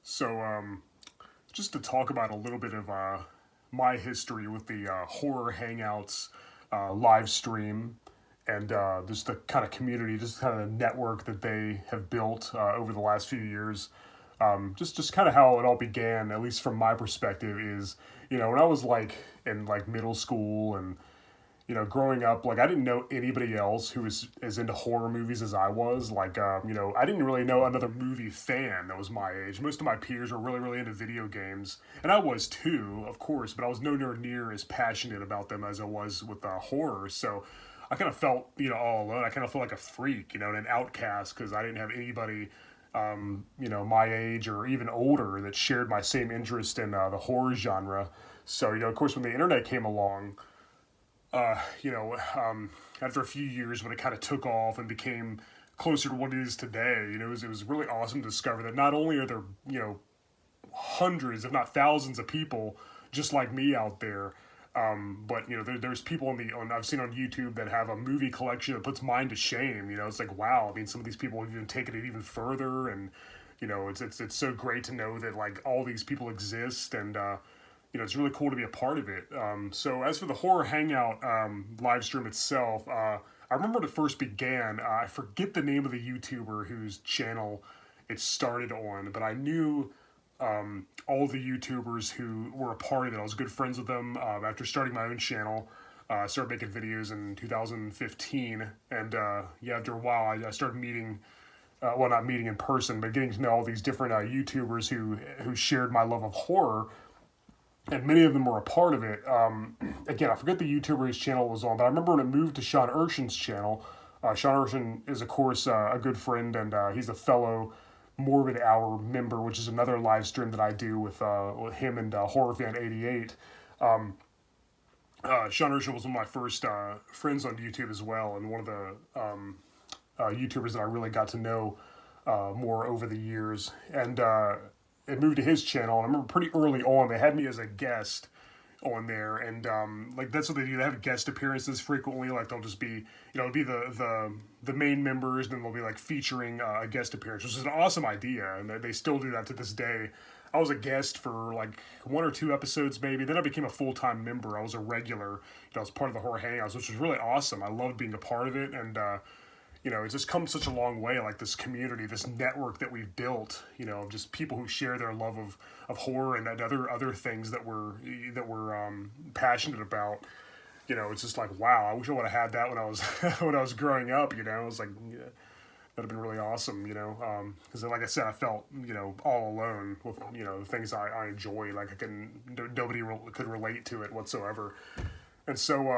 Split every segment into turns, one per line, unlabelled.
So, just to talk about a little bit of my history with the horror hangouts live stream and just the kind of community, just kind of network that they have built over the last few years. Just kind of how it all began, at least from my perspective, is when I was like in like middle school and growing up, like I didn't know anybody else who was as into horror movies as I was. Like, I didn't really know another movie fan that was my age. Most of my peers were really, really into video games, and I was too, of course. But I was nowhere near as passionate about them as I was with horror. So I kind of felt, all alone. I kind of felt like a freak, and an outcast because I didn't have anybody, my age or even older that shared my same interest in the horror genre. So, of course, when the internet came along uh, you know, after a few years when it kind of took off and became closer to what it is today, it was really awesome to discover that not only are there, hundreds, if not thousands of people just like me out there, but there's people I've seen on YouTube that have a movie collection that puts mine to shame. It's like wow. I mean, some of these people have even taken it even further, and it's so great to know that like all these people exist, and it's really cool to be a part of it. So as for the horror hangout live stream itself, I remember when it first began. I forget the name of the YouTuber whose channel it started on, but I knew all the YouTubers who were a part of it. I was good friends with them after starting my own channel. I started making videos in 2015, and yeah, after a while, I started meeting. Well, not meeting in person, but getting to know all these different YouTubers who shared my love of horror, and many of them were a part of it. Again, I forget the YouTuber his channel was on, but I remember when it moved to Sean Urshan's channel. Sean Urshan is, of course, a good friend, and he's a fellow Morbid Hour member, which is another live stream that I do with him and Horror Fan 88. Sean Urshan was one of my first friends on YouTube as well, and one of the YouTubers that I really got to know more over the years. And it moved to his channel, and I remember pretty early on they had me as a guest on there, and like that's what they do. They have guest appearances frequently. Like they'll just be, it'll be the main members, and then they'll be like featuring a guest appearance, which is an awesome idea, and they still do that to this day. I was a guest for like one or two episodes maybe. Then I became a full-time member. I was a regular. I was part of the Horror Hangouts, which was really awesome. I loved being a part of it, and it's just come such a long way, like this community, this network that we've built, just people who share their love of horror and other things that we're passionate about. It's just like, wow, I wish I would have had that when I was when I was growing up. It was like, yeah, that'd have been really awesome, because like I said, I felt, all alone with, the things I enjoy. Like nobody could relate to it whatsoever. And so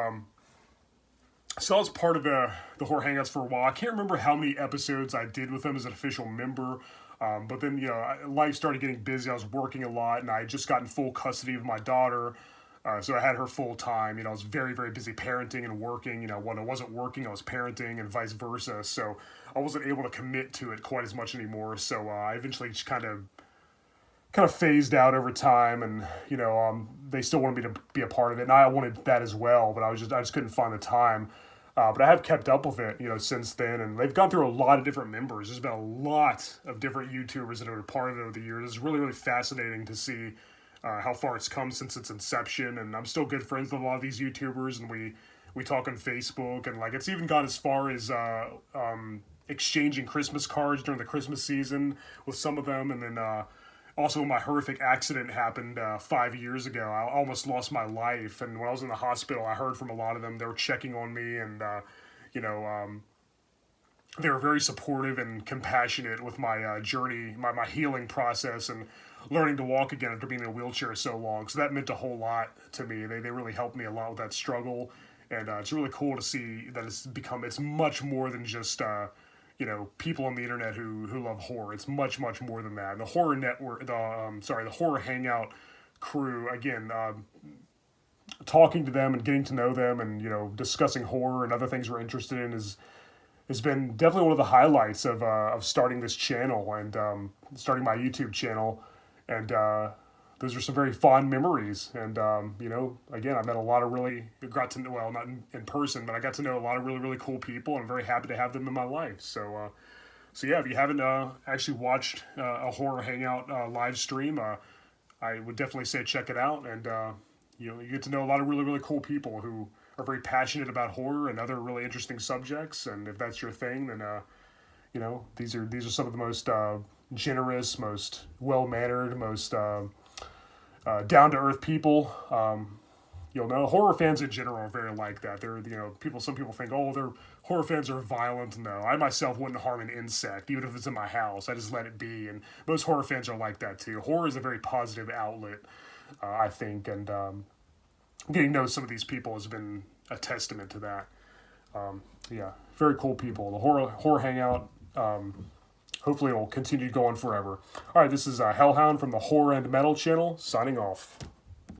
I was part of the Horror Hangouts for a while. I can't remember how many episodes I did with them as an official member. But then, life started getting busy. I was working a lot, and I had just gotten full custody of my daughter. So I had her full time. I was very, very busy parenting and working. When I wasn't working, I was parenting and vice versa. So I wasn't able to commit to it quite as much anymore. So I eventually just kind of phased out over time, and they still wanted me to be a part of it, and I wanted that as well, but I just couldn't find the time. But I have kept up with it, since then, and they've gone through a lot of different members. There's been a lot of different YouTubers that have been part of it over the years. It's really, really fascinating to see how far it's come since its inception, and I'm still good friends with a lot of these YouTubers, and we talk on Facebook, and like it's even gone as far as exchanging Christmas cards during the Christmas season with some of them, and then also, when my horrific accident happened 5 years ago, I almost lost my life. And when I was in the hospital, I heard from a lot of them. They were checking on me, and you know, they were very supportive and compassionate with my journey, my healing process, and learning to walk again after being in a wheelchair so long. So that meant a whole lot to me. They really helped me a lot with that struggle, and it's really cool to see that it's much more than just people on the internet who love horror. It's much, much more than that. And the horror network, the horror hangout crew, again, talking to them and getting to know them, and discussing horror and other things we're interested in has been definitely one of the highlights of starting this channel and starting my YouTube channel. And those are some very fond memories. And again, I met a lot of got to know, well, not in person, but I got to know a lot of really, really cool people, and I'm very happy to have them in my life. So yeah, if you haven't actually watched a horror hangout live stream, I would definitely say check it out, and you get to know a lot of really really cool people who are very passionate about horror and other really interesting subjects. And if that's your thing, then these are some of the most generous, most well mannered, most down to earth people. You'll know horror fans in general are very like that. They're people. Some people think, oh, they're horror fans are violent. No, I myself wouldn't harm an insect, even if it's in my house. I just let it be. And most horror fans are like that too. Horror is a very positive outlet, I think, and getting to know some of these people has been a testament to that. Yeah, very cool people. The horror hangout. Hopefully, it will continue going forever. All right, this is Hellhound from the Horror and Metal channel, signing off.